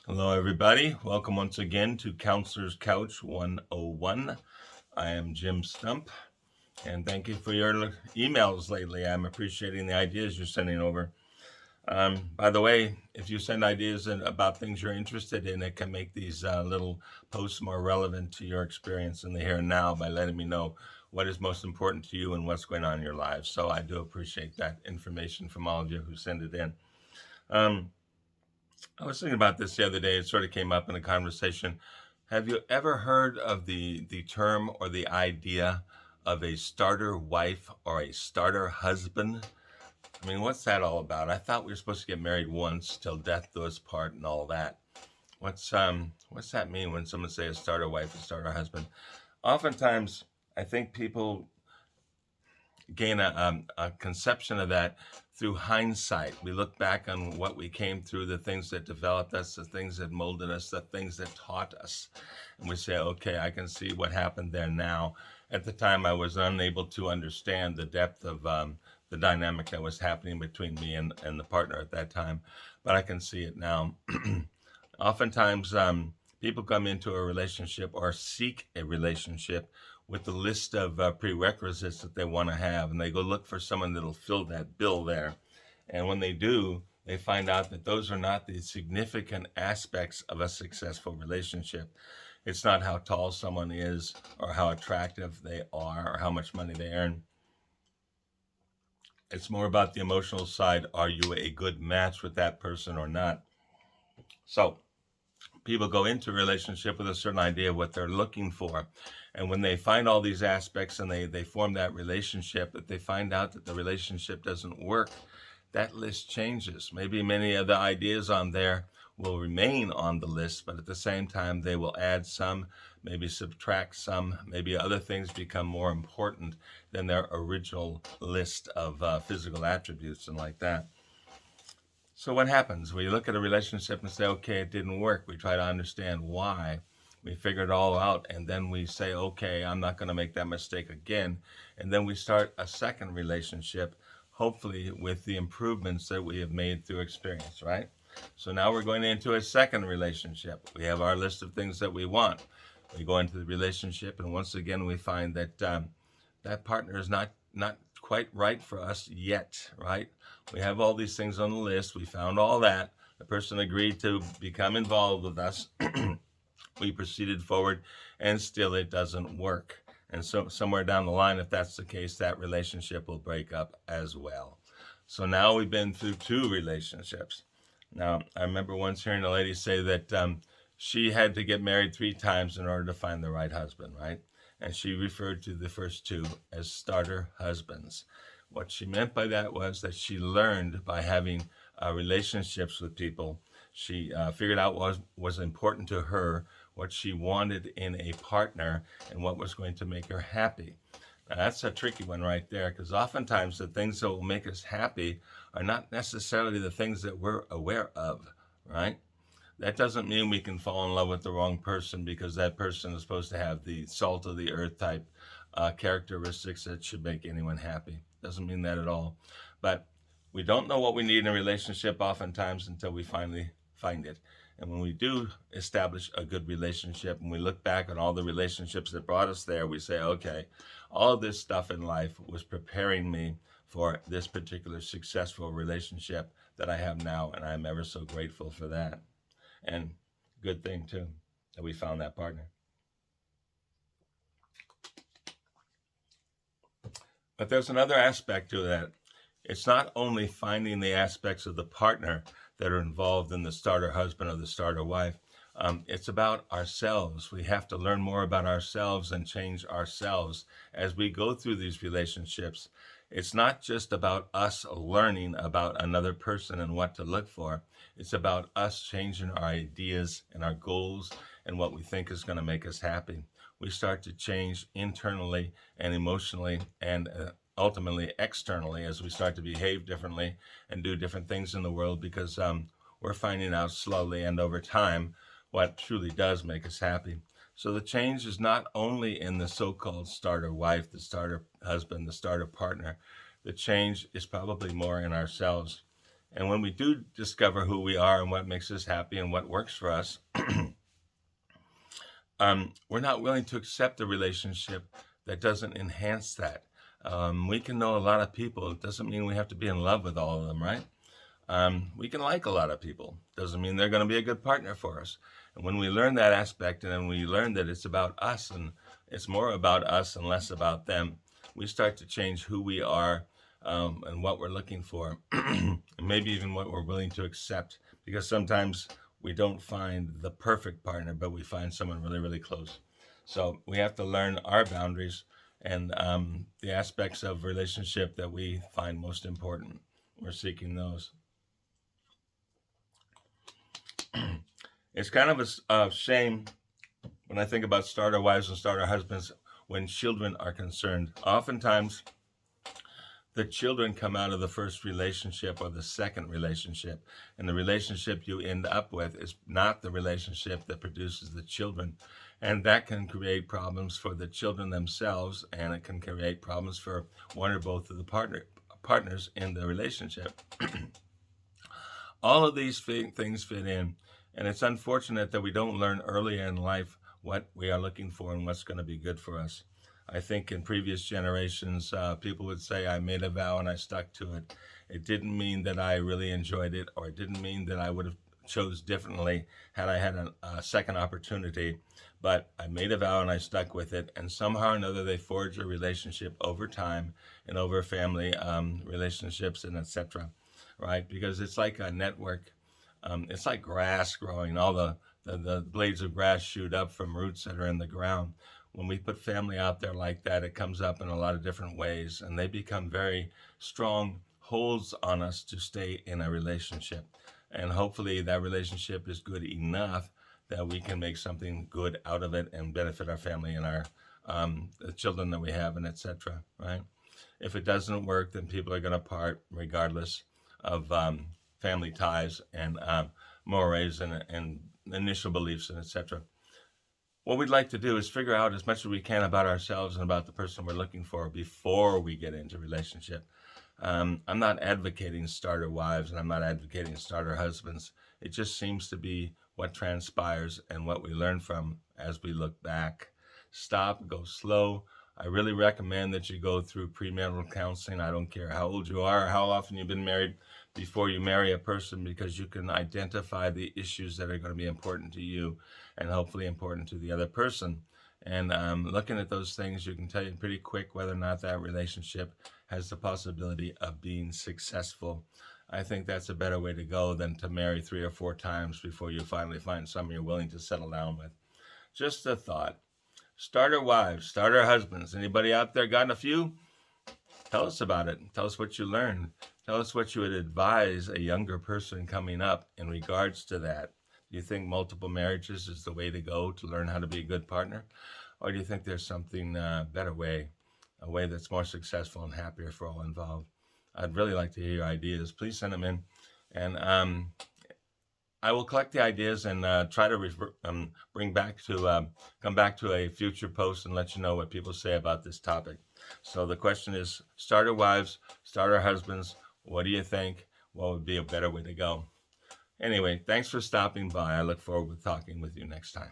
Hello, everybody. Welcome once again to Counselor's Couch 101. I am Jim Stump, and thank you for your emails lately. I'm appreciating the ideas you're sending over. By the way, if you send ideas about things you're interested in, it can make these little posts more relevant to your experience in the here and now by letting me know what is most important to you and what's going on in your lives. So I do appreciate that information from all of you who send it in. Um, I was thinking about this the other day. It sort of came up in a conversation. Have you ever heard of the term or the idea of a starter wife or a starter husband? I mean, what's that all about? I thought we were supposed to get married once till death do us part and all that. What's that mean when someone say a starter wife, a starter husband? Oftentimes, I think people gain a conception of that through hindsight. We look back on what we came through, the things that developed us, the things that molded us, the things that taught us. And we say, okay, I can see what happened there now. At the time, I was unable to understand the depth of the dynamic that was happening between me and the partner at that time, but I can see it now. Oftentimes, people come into a relationship or seek a relationship with the list of prerequisites that they want to have, and they go look for someone that'll fill that bill there. And when they do, they find out that those are not the significant aspects of a successful relationship. It's not how tall someone is, or how attractive they are, or how much money they earn. It's more about the emotional side. Are you a good match with that person or not? So, people go into a relationship with a certain idea of what they're looking for. And when they find all these aspects and they form that relationship, that they find out that the relationship doesn't work, that list changes. Maybe many of the ideas on there will remain on the list, but at the same time, they will add some, maybe subtract some, maybe other things become more important than their original list of physical attributes and like that. So what happens? We look at a relationship and say, okay, it didn't work. We try to understand why. We figure it all out, and then we say, okay, I'm not going to make that mistake again. And then we start a second relationship, hopefully with the improvements that we have made through experience, right? So now we're going into a second relationship. We have our list of things that we want. We go into the relationship, and once again, we find that that partner is not quite right for us yet, right? We have all these things on the list. We found all that. The person agreed to become involved with us. We proceeded forward, and still it doesn't work. And so somewhere down the line, if that's the case, that relationship will break up as well. So now we've been through two relationships. Now, I remember once hearing a lady say that she had to get married 3 times in order to find the right husband, right? And she referred to the first two as starter husbands. What she meant by that was that she learned by having relationships with people. She figured out what was important to her, what she wanted in a partner, and what was going to make her happy. Now, that's a tricky one right there, because oftentimes the things that will make us happy are not necessarily the things that we're aware of, right? That doesn't mean we can fall in love with the wrong person because that person is supposed to have the salt of the earth type characteristics that should make anyone happy. Doesn't mean that at all. But we don't know what we need in a relationship oftentimes until we finally find it. And when we do establish a good relationship and we look back on all the relationships that brought us there, we say, okay, all of this stuff in life was preparing me for this particular successful relationship that I have now. And I'm ever so grateful for that. And good thing too that we found that partner. But there's another aspect to that. It's not only finding the aspects of the partner that are involved in the starter husband or the starter wife. It's about ourselves. We have to learn more about ourselves and change ourselves as we go through these relationships. It's not just about us learning about another person and what to look for. It's about us changing our ideas and our goals and what we think is going to make us happy. We start to change internally and emotionally and ultimately externally as we start to behave differently and do different things in the world because we're finding out slowly and over time what truly does make us happy. So the change is not only in the so-called starter wife, the starter husband, the starter partner. The change is probably more in ourselves. And when we do discover who we are and what makes us happy and what works for us, we're not willing to accept a relationship that doesn't enhance that. We can know a lot of people. It doesn't mean we have to be in love with all of them, right? We can like a lot of people. Doesn't mean they're going to be a good partner for us. And when we learn that aspect, and then we learn that it's about us and it's more about us and less about them, we start to change who we are, and what we're looking for, and maybe even what we're willing to accept. Because sometimes we don't find the perfect partner, but we find someone really, really close. So we have to learn our boundaries and the aspects of relationship that we find most important. We're seeking those. It's kind of a shame when I think about starter wives and starter husbands when children are concerned. Oftentimes, the children come out of the first relationship or the second relationship, and the relationship you end up with is not the relationship that produces the children. And that can create problems for the children themselves, and it can create problems for one or both of the partners in the relationship. All of these things fit in, and it's unfortunate that we don't learn earlier in life what we are looking for and what's going to be good for us. I think in previous generations, people would say, I made a vow and I stuck to it. It didn't mean that I really enjoyed it, or it didn't mean that I would have chose differently had I had a second opportunity. But I made a vow and I stuck with it. And somehow or another, they forged a relationship over time and over family relationships and etc. Right? Because it's like a network. It's like grass growing. All the blades of grass shoot up from roots that are in the ground. When we put family out there like that, it comes up in a lot of different ways, and they become very strong holds on us to stay in a relationship. And hopefully that relationship is good enough that we can make something good out of it and benefit our family and our the children that we have and etc. Right? If it doesn't work, then people are going to part regardless of family ties and mores and initial beliefs and etc. What we'd like to do is figure out as much as we can about ourselves and about the person we're looking for before we get into a relationship. I'm not advocating starter wives and I'm not advocating starter husbands. It just seems to be what transpires and what we learn from as we look back. Stop, go slow. I really recommend that you go through premarital counseling. I don't care how old you are or how often you've been married before you marry a person, because you can identify the issues that are going to be important to you and hopefully important to the other person. And looking at those things, you can tell you pretty quick whether or not that relationship has the possibility of being successful. I think that's a better way to go than to marry 3 or 4 times before you finally find someone you're willing to settle down with. Just a thought. Starter wives, starter husbands. Anybody out there gotten a few? Tell us about it. Tell us what you learned. Tell us what you would advise a younger person coming up in regards to that. Do you think multiple marriages is the way to go to learn how to be a good partner? Or do you think there's something better way, a way that's more successful and happier for all involved? I'd really like to hear your ideas. Please send them in. And I will collect the ideas and try to come back to a future post and let you know what people say about this topic. So the question is, starter wives, starter husbands, what do you think? What would be a better way to go? Anyway, thanks for stopping by. I look forward to talking with you next time.